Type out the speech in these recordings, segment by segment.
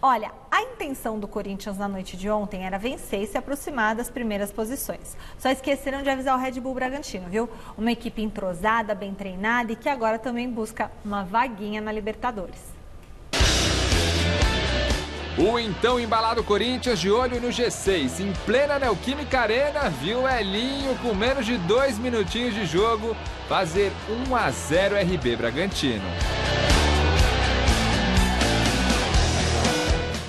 Olha, a intenção do Corinthians na noite de ontem era vencer e se aproximar das primeiras posições. Só esqueceram de avisar o Red Bull Bragantino, viu? Uma equipe entrosada, bem treinada e que agora também busca uma vaguinha na Libertadores. O então embalado Corinthians de olho no G6, em plena Neoquímica Arena, viu o Elinho com menos de 2 minutinhos de jogo fazer 1-0 RB Bragantino.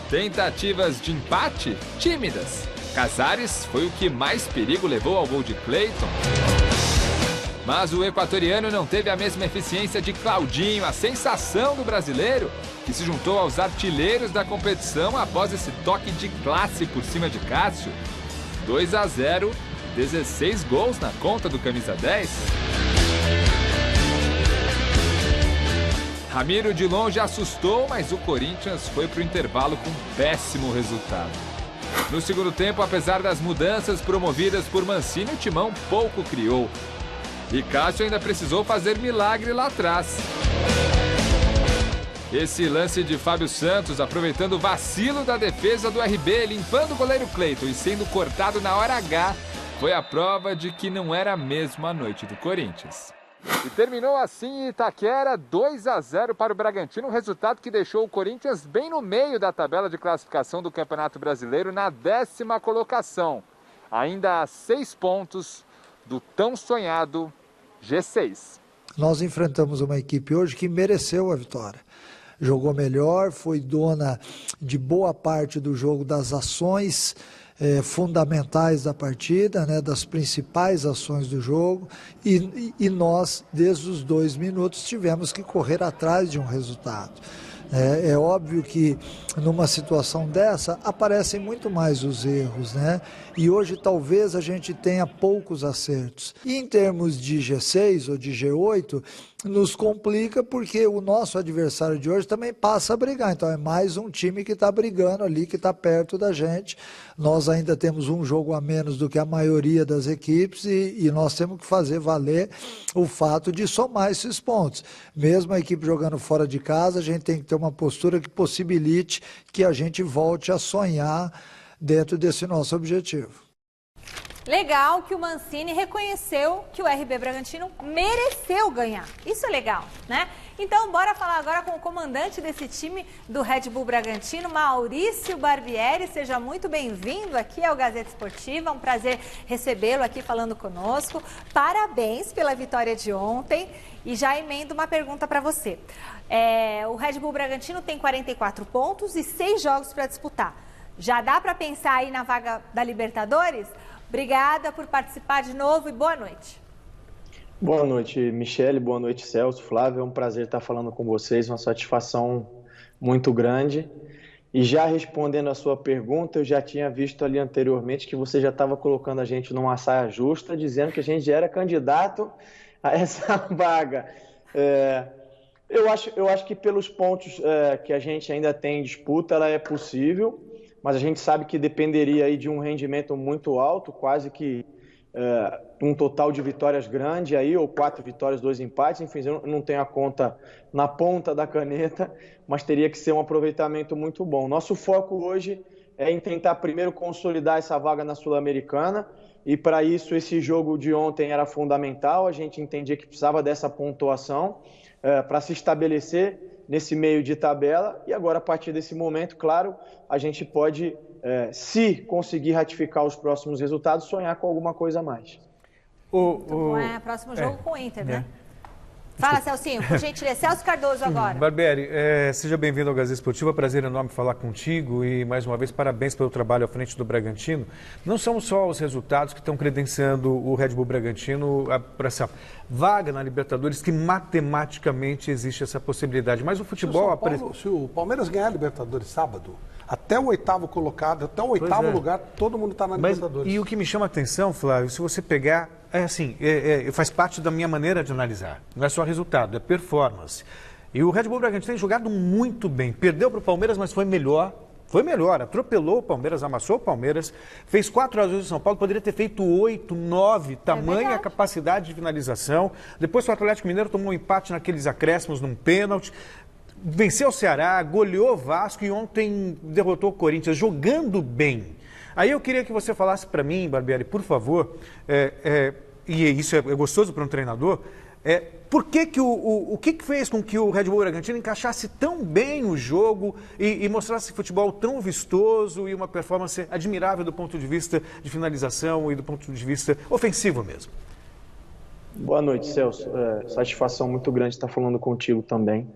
Tentativas de empate tímidas. Casares foi o que mais perigo levou ao gol de Cleiton. Mas o equatoriano não teve a mesma eficiência de Claudinho, a sensação do brasileiro, que se juntou aos artilheiros da competição após esse toque de classe por cima de Cássio. 2-0, 16 gols na conta do camisa 10. Ramiro de longe assustou, mas o Corinthians foi para o intervalo com um péssimo resultado. No segundo tempo, apesar das mudanças promovidas por Mancini, o Timão pouco criou. E Cássio ainda precisou fazer milagre lá atrás. Esse lance de Fábio Santos, aproveitando o vacilo da defesa do RB, limpando o goleiro Cleiton e sendo cortado na hora H, foi a prova de que não era mesmo a noite do Corinthians. E terminou assim em Itaquera, 2-0 para o Bragantino, um resultado que deixou o Corinthians bem no meio da tabela de classificação do Campeonato Brasileiro, na 10ª colocação. Ainda a 6 pontos do tão sonhado G6. Nós enfrentamos uma equipe hoje que mereceu a vitória. Jogou melhor, foi dona de boa parte do jogo, das ações fundamentais da partida, né, das principais ações do jogo, e nós, desde os 2 minutos, tivemos que correr atrás de um resultado. É óbvio que numa situação dessa aparecem muito mais os erros, né? E hoje talvez a gente tenha poucos acertos. E em termos de G6 ou de G8, nos complica porque o nosso adversário de hoje também passa a brigar. Então é mais um time que está brigando ali, que está perto da gente. Nós ainda temos um jogo a menos do que a maioria das equipes e nós temos que fazer valer o fato de somar esses pontos. Mesmo a equipe jogando fora de casa, a gente tem que ter uma postura que possibilite que a gente volte a sonhar dentro desse nosso objetivo. Legal que o Mancini reconheceu que o RB Bragantino mereceu ganhar. Isso é legal, né? Então, bora falar agora com o comandante desse time do Red Bull Bragantino, Maurício Barbieri. Seja muito bem-vindo aqui ao Gazeta Esportiva. É um prazer recebê-lo aqui falando conosco. Parabéns pela vitória de ontem. E já emendo uma pergunta para você. O Red Bull Bragantino tem 44 pontos e 6 jogos para disputar. Já dá para pensar aí na vaga da Libertadores? Obrigada por participar de novo e boa noite. Boa noite, Michele. Boa noite, Celso, Flávio. É um prazer estar falando com vocês, uma satisfação muito grande. E já respondendo a sua pergunta, eu já tinha visto ali anteriormente que você já estava colocando a gente numa saia justa, dizendo que a gente já era candidato a essa vaga. Eu acho que pelos pontos que a gente ainda tem em disputa, ela é possível, mas a gente sabe que dependeria aí de um rendimento muito alto, quase que um total de vitórias grande, aí, ou 4 vitórias, 2 empates, enfim, eu não tenho a conta na ponta da caneta, mas teria que ser um aproveitamento muito bom. Nosso foco hoje é em tentar primeiro consolidar essa vaga na Sul-Americana, e para isso esse jogo de ontem era fundamental, a gente entendia que precisava dessa pontuação para se estabelecer nesse meio de tabela, e agora a partir desse momento, claro, a gente pode, se conseguir ratificar os próximos resultados, sonhar com alguma coisa a mais. Próximo jogo com o Inter, né? Fala, Celcinho, por gentileza. Celso Cardoso agora. Barbieri, seja bem-vindo ao Gazeta Esportiva, prazer enorme falar contigo e, mais uma vez, parabéns pelo trabalho à frente do Bragantino. Não são só os resultados que estão credenciando o Red Bull Bragantino para essa vaga na Libertadores, que matematicamente existe essa possibilidade, mas o futebol... Se o Palmeiras ganhar a Libertadores sábado, até o 8º colocado, até o 8º lugar, todo mundo está na Libertadores. E o que me chama a atenção, Flávio, se você pegar... faz parte da minha maneira de analisar. Não é só resultado, é performance. E o Red Bull Bragantino tem jogado muito bem. Perdeu para o Palmeiras, mas foi melhor. Foi melhor. Atropelou o Palmeiras, amassou o Palmeiras. Fez 4-2 no São Paulo, poderia ter feito 8, 9. Tamanha a capacidade de finalização. Depois o Atlético Mineiro tomou um empate naqueles acréscimos num pênalti. venceu o Ceará, goleou o Vasco e ontem derrotou o Corinthians, jogando bem. Aí eu queria que você falasse para mim, Barbieri, por favor, e isso é gostoso para um treinador, por que o que fez com que o Red Bull Bragantino encaixasse tão bem o jogo e mostrasse futebol tão vistoso e uma performance admirável do ponto de vista de finalização e do ponto de vista ofensivo mesmo? Boa noite, Celso. Satisfação muito grande estar falando contigo também.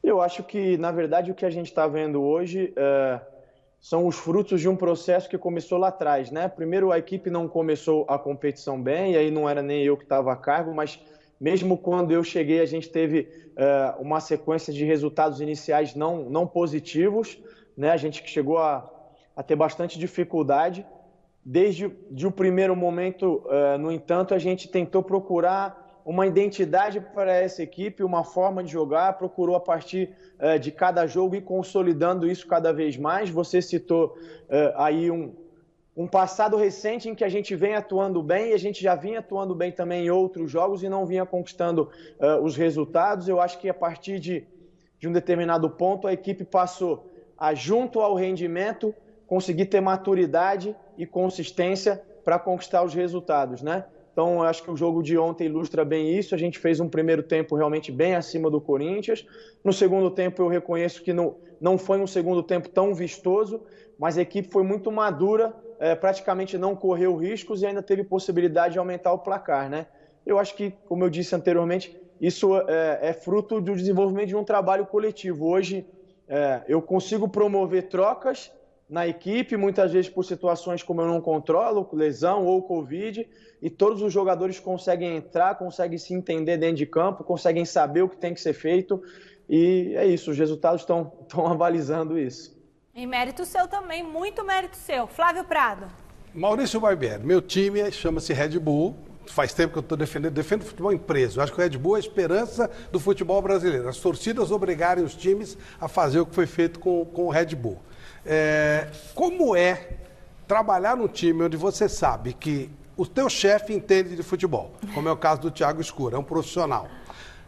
Eu acho que, na verdade, o que a gente está vendo hoje são os frutos de um processo que começou lá atrás, né? Primeiro, a equipe não começou a competição bem, e aí não era nem eu que estava a cargo, mas mesmo quando eu cheguei, a gente teve uma sequência de resultados iniciais não positivos, né? A gente chegou a ter bastante dificuldade. Desde o primeiro momento, no entanto, a gente tentou procurar uma identidade para essa equipe, uma forma de jogar, procurou a partir de cada jogo ir consolidando isso cada vez mais. Você citou aí um passado recente em que a gente vem atuando bem, e a gente já vinha atuando bem também em outros jogos e não vinha conquistando os resultados. Eu acho que a partir de um determinado ponto a equipe passou a, junto ao rendimento, conseguir ter maturidade e consistência para conquistar os resultados, né? Então, eu acho que o jogo de ontem ilustra bem isso. A gente fez um primeiro tempo realmente bem acima do Corinthians. No segundo tempo, eu reconheço que não foi um segundo tempo tão vistoso, mas a equipe foi muito madura, praticamente não correu riscos e ainda teve possibilidade de aumentar o placar, né? Eu acho que, como eu disse anteriormente, isso é fruto do desenvolvimento de um trabalho coletivo. Hoje, eu consigo promover trocas na equipe, muitas vezes por situações como eu não controlo, lesão ou Covid, e todos os jogadores conseguem entrar, conseguem se entender dentro de campo, conseguem saber o que tem que ser feito, e é isso, os resultados estão avalizando isso. E mérito seu também, muito mérito seu. Flávio Prado. Maurício Barbieri, meu time chama-se Red Bull. Faz tempo que eu estou defendo o futebol empresa. Eu acho que o Red Bull é a esperança do futebol brasileiro. As torcidas obrigarem os times a fazer o que foi feito com o Red Bull. Como é trabalhar num time onde você sabe que o teu chefe entende de futebol, como é o caso do Thiago Escura, é um profissional,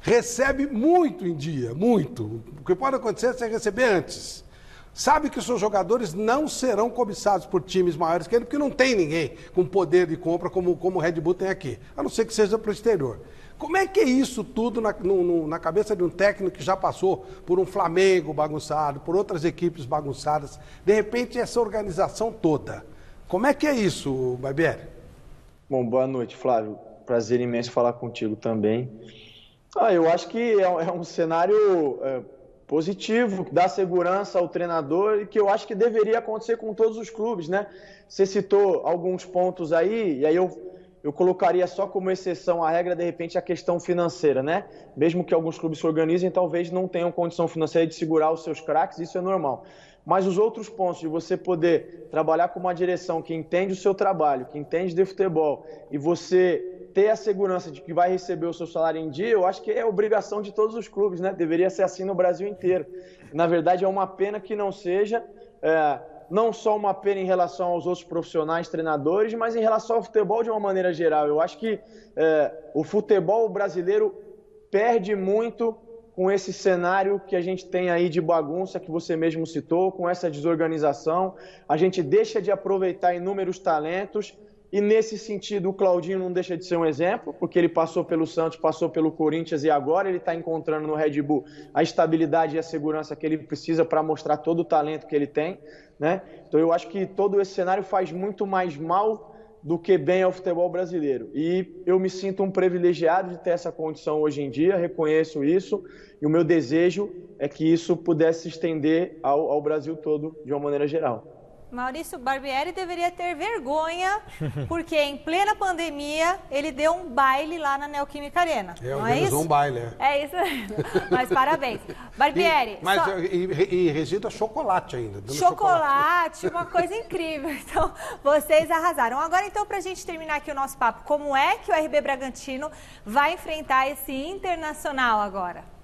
recebe muito em dia, muito. O que pode acontecer é você receber antes. Sabe que os seus jogadores não serão cobiçados por times maiores que ele, porque não tem ninguém com poder de compra como o Red Bull tem aqui, a não ser que seja para o exterior. Como é que é isso tudo na cabeça de um técnico que já passou por um Flamengo bagunçado, por outras equipes bagunçadas, de repente essa organização toda? Como é que é isso, Barbieri? Bom, boa noite, Flávio. Prazer imenso falar contigo também. Eu acho que é um cenário positivo, que dá segurança ao treinador e que eu acho que deveria acontecer com todos os clubes, né? Você citou alguns pontos aí, e aí eu colocaria só como exceção à regra, de repente, a questão financeira, né? Mesmo que alguns clubes se organizem, talvez não tenham condição financeira de segurar os seus craques, isso é normal. Mas os outros pontos de você poder trabalhar com uma direção que entende o seu trabalho, que entende de futebol, e você ter a segurança de que vai receber o seu salário em dia, eu acho que é obrigação de todos os clubes, né? Deveria ser assim no Brasil inteiro. Na verdade, é uma pena que não seja... não só uma pena em relação aos outros profissionais, treinadores, mas em relação ao futebol de uma maneira geral. Eu acho que o futebol brasileiro perde muito com esse cenário que a gente tem aí de bagunça, que você mesmo citou, com essa desorganização. A gente deixa de aproveitar inúmeros talentos e, nesse sentido, o Claudinho não deixa de ser um exemplo, porque ele passou pelo Santos, passou pelo Corinthians e agora ele está encontrando no Red Bull a estabilidade e a segurança que ele precisa para mostrar todo o talento que ele tem, né? Então eu acho que todo esse cenário faz muito mais mal do que bem ao futebol brasileiro. E eu me sinto um privilegiado de ter essa condição hoje em dia, reconheço isso, e o meu desejo é que isso pudesse se estender ao Brasil todo de uma maneira geral. Maurício Barbieri deveria ter vergonha, porque em plena pandemia ele deu um baile lá na Neoquímica Arena. Não é isso? Um baile, É isso mesmo. Mas parabéns. Barbieri. E Regina, chocolate ainda. Chocolate, uma coisa incrível. Então, vocês arrasaram. Agora, então, para a gente terminar aqui o nosso papo, como é que o RB Bragantino vai enfrentar esse Internacional agora?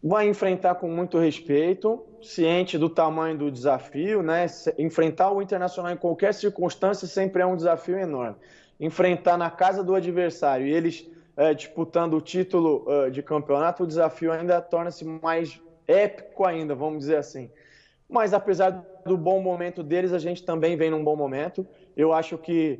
Vai enfrentar com muito respeito, ciente do tamanho do desafio, né? Enfrentar o Internacional em qualquer circunstância sempre é um desafio enorme. Enfrentar na casa do adversário e eles disputando o título de campeonato, o desafio ainda torna-se mais épico ainda, vamos dizer assim. Mas apesar do bom momento deles, a gente também vem num bom momento. Eu acho que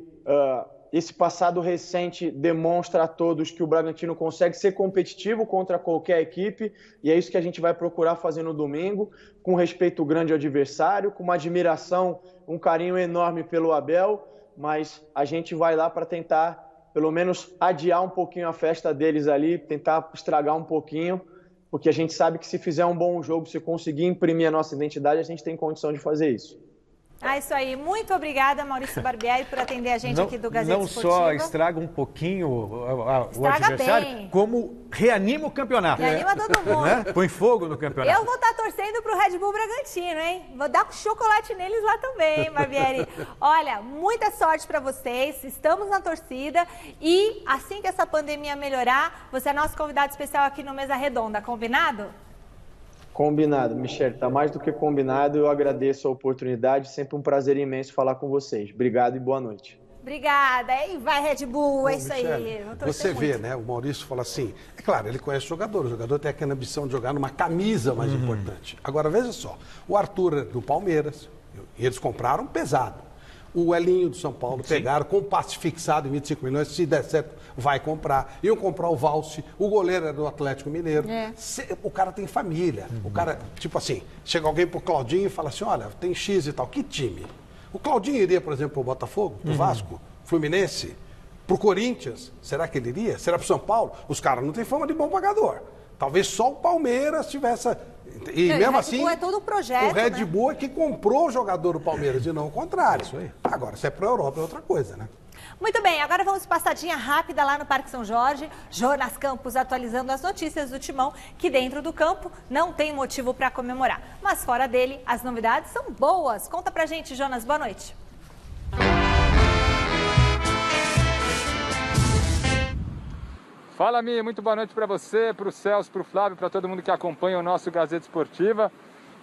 esse passado recente demonstra a todos que o Bragantino consegue ser competitivo contra qualquer equipe, e é isso que a gente vai procurar fazer no domingo, com respeito grande ao adversário, com uma admiração, um carinho enorme pelo Abel, mas a gente vai lá para tentar, pelo menos, adiar um pouquinho a festa deles ali, tentar estragar um pouquinho, porque a gente sabe que se fizer um bom jogo, se conseguir imprimir a nossa identidade, a gente tem condição de fazer isso. Isso aí. Muito obrigada, Maurício Barbieri, por atender a gente aqui do Gazeta Esportiva. Não só estraga um pouquinho o adversário, bem. Como reanima o campeonato. Reanima todo mundo. Né? Põe fogo no campeonato. Eu vou estar torcendo pro Red Bull Bragantino, hein? Vou dar chocolate neles lá também, hein, Barbieri? Olha, muita sorte para vocês. Estamos na torcida e assim que essa pandemia melhorar, você é nosso convidado especial aqui no Mesa Redonda, combinado? Combinado, Michele, está mais do que combinado. Eu agradeço a oportunidade, sempre um prazer imenso falar com vocês. Obrigado e boa noite. Obrigada. E vai, Red Bull, é isso Michele, aí. Você vê, né? O Maurício fala assim, é claro, ele conhece o jogador tem aquela ambição de jogar numa camisa mais importante. Agora, veja só, o Arthur é do Palmeiras, e eles compraram pesado. O Elinho do São Paulo pegaram com passe fixado em 25 milhões, se der certo, vai comprar. Iam comprar o Valse, o goleiro é do Atlético Mineiro. O cara tem família. O cara, tipo assim, chega alguém pro Claudinho e fala assim, olha, tem X e tal, que time? O Claudinho iria, por exemplo, pro Botafogo, pro Vasco, Fluminense, pro Corinthians, será que ele iria? Será pro São Paulo? Os caras não têm fama de bom pagador. Talvez só o Palmeiras tivesse... E não, mesmo o assim, Red Bull é todo o projeto, o Red Bull é que comprou o jogador do Palmeiras e não o contrário. Isso aí. Agora, se é para a Europa é outra coisa, né? Muito bem, agora vamos passadinha rápida lá no Parque São Jorge. Jonas Campos atualizando as notícias do Timão, que dentro do campo não tem motivo para comemorar. Mas fora dele, as novidades são boas. Conta pra gente, Jonas, boa noite. Fala, Mi, muito boa noite para você, para o Celso, para o Flávio, para todo mundo que acompanha o nosso Gazeta Esportiva.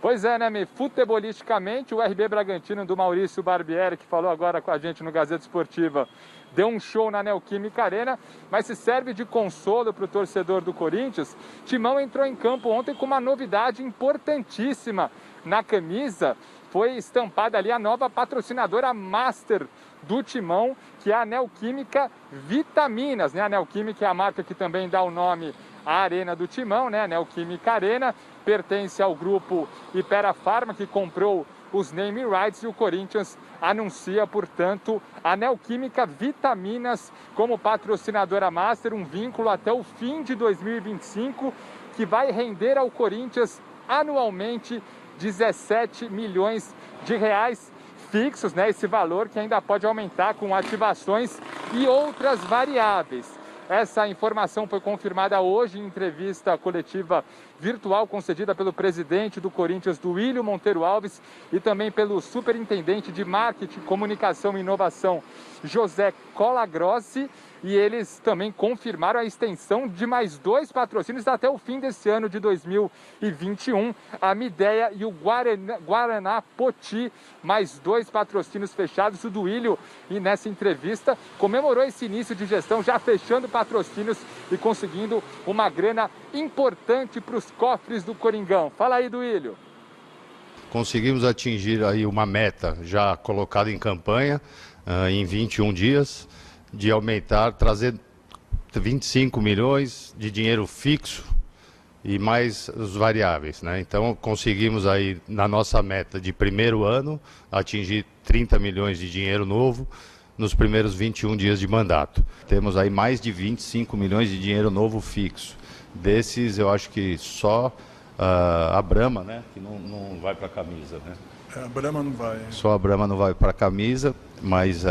Pois é, né, Mi? Futebolisticamente, o RB Bragantino do Maurício Barbieri, que falou agora com a gente no Gazeta Esportiva, deu um show na Neoquímica Arena, mas se serve de consolo para o torcedor do Corinthians. Timão entrou em campo ontem com uma novidade importantíssima na camisa. Foi estampada ali a nova patrocinadora master do Timão, que é a Neoquímica Vitaminas, né? A Neoquímica é a marca que também dá o nome à Arena do Timão, né? A Neoquímica Arena pertence ao grupo Hypera Pharma, que comprou os name rights, e o Corinthians anuncia, portanto, a Neoquímica Vitaminas como patrocinadora master, um vínculo até o fim de 2025, que vai render ao Corinthians anualmente 17 milhões de reais fixos, né? Esse valor que ainda pode aumentar com ativações e outras variáveis. Essa informação foi confirmada hoje em entrevista coletiva virtual concedida pelo presidente do Corinthians, Duílio Monteiro Alves, e também pelo superintendente de Marketing, Comunicação e Inovação, José Colagrossi. E eles também confirmaram a extensão de mais 2 patrocínios até o fim desse ano de 2021. A Midea e o Guaraná Poti, mais 2 patrocínios fechados. O Duílio, e nessa entrevista, comemorou esse início de gestão, já fechando patrocínios e conseguindo uma grana importante para os cofres do Coringão. Fala aí, Duílio. Conseguimos atingir aí uma meta já colocada em campanha em 21 dias, de aumentar, trazer 25 milhões de dinheiro fixo e mais os variáveis, né? Então conseguimos aí, na nossa meta de primeiro ano, atingir 30 milhões de dinheiro novo nos primeiros 21 dias de mandato. Temos aí mais de 25 milhões de dinheiro novo fixo. Desses, eu acho que só a Brahma, né, que não vai para a camisa, né? A Brahma não vai. Só a Brahma não vai para a camisa, mas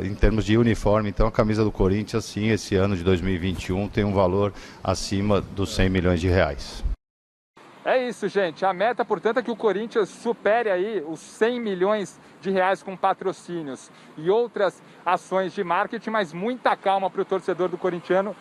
em termos de uniforme, então a camisa do Corinthians, sim, esse ano de 2021 tem um valor acima dos 100 milhões de reais. É isso, gente. A meta, portanto, é que o Corinthians supere aí os 100 milhões de reais com patrocínios e outras ações de marketing, mas muita calma para o torcedor do corintiano,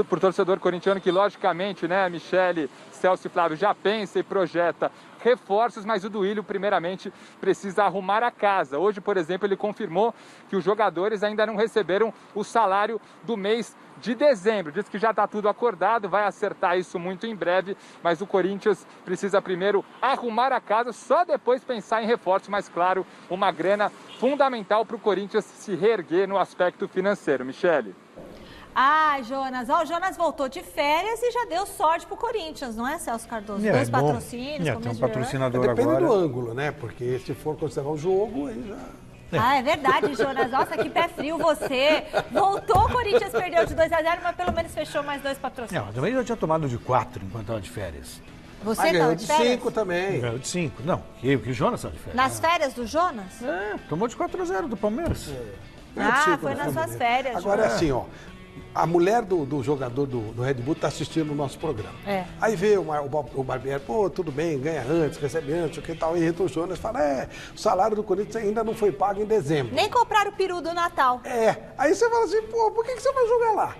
por torcedor corintiano que, logicamente, né, Michele, Celso e Flávio, já pensa e projeta reforços, mas o Duílio, primeiramente, precisa arrumar a casa. Hoje, por exemplo, ele confirmou que os jogadores ainda não receberam o salário do mês de dezembro. Diz que já está tudo acordado, vai acertar isso muito em breve, mas o Corinthians precisa primeiro arrumar a casa, só depois pensar em reforços, mas claro, uma grana fundamental para o Corinthians se reerguer no aspecto financeiro. Michele. Ah, Jonas, o Jonas voltou de férias e já deu sorte pro Corinthians, não é, Celso Cardoso? Dois patrocínios, tem um patrocinador Depende agora. do ângulo, né? Porque se for considerar o jogo, aí já... Ah, é verdade, Jonas. Nossa, que pé frio você. Voltou, o Corinthians perdeu de 2-0, mas pelo menos fechou mais 2 patrocínios. Não, também já tinha tomado de 4 enquanto estava de férias. Você ganhou estava de de férias? 5 também. Ganhou de 5. Não, que o Jonas estava de férias. Nas férias do Jonas? Tomou de 4-0 do Palmeiras. Ganhou de 5 foi nas suas férias. Agora é Jonas. assim, ó. A mulher do jogador do Red Bull está assistindo o nosso programa. É. Aí vê o Barbieri, pô, tudo bem, ganha antes, recebe antes, o que tal. E entra o Jonas e fala, o salário do Corinthians ainda não foi pago em dezembro. Nem compraram o peru do Natal. Aí você fala assim, pô, por que você vai jogar lá?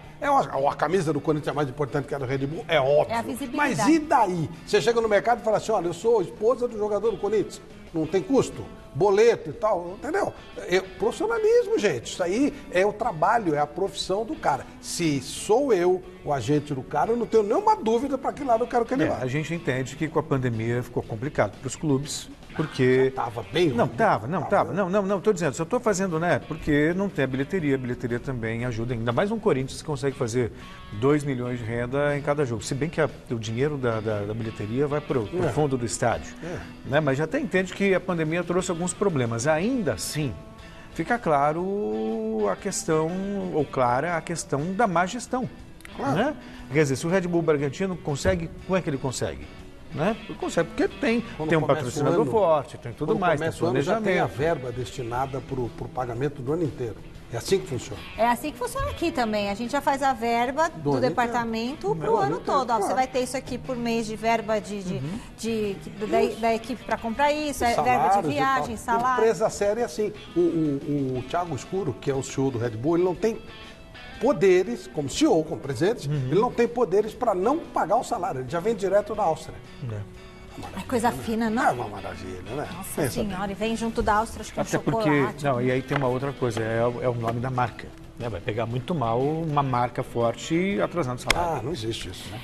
A camisa do Corinthians é mais importante que a do Red Bull, é óbvio. É a visibilidade. Mas e daí? Você chega no mercado e fala assim, olha, eu sou esposa do jogador do Corinthians, não tem custo, boleto e tal, entendeu? Profissionalismo, gente, isso aí é o trabalho, é a profissão do cara. Se sou eu o agente do cara, eu não tenho nenhuma dúvida para que lado eu quero que ele vá. A gente entende que com a pandemia ficou complicado para os clubes, porque... Estava bem ruim. Não, estou dizendo, só estou fazendo, né, porque não tem a bilheteria também ajuda, ainda mais um Corinthians que consegue fazer 2 milhões de renda em cada jogo, se bem que o dinheiro da bilheteria vai para o fundo do estádio, né, mas já até entende que a pandemia trouxe alguns problemas, ainda assim, fica claro a questão, ou clara a questão da má gestão, né? Quer dizer, se o Red Bull Bragantino consegue, como é que ele consegue? Né? Consegue, porque tem um patrocinador forte, tem tudo mais, tem planejamento. Já tem a verba destinada para o pagamento do ano inteiro. É assim que funciona. É assim que funciona aqui também. A gente já faz a verba do departamento para o ano todo. Ó, você vai ter isso aqui por mês de verba da equipe para comprar isso, verba de viagem, salário. Empresa séria é assim. O Thiago Escuro, que é o CEO do Red Bull, ele não tem poderes, como CEO, como presidente, ele não tem poderes para não pagar o salário. Ele já vem direto da Áustria. É coisa fina, não? É uma maravilha, né? Nossa senhora, e vem junto da Áustria, acho que até chocolate. Porque, não, e aí tem uma outra coisa, é o nome da marca. Né? Vai pegar muito mal uma marca forte atrasando o salário. Não existe isso, né?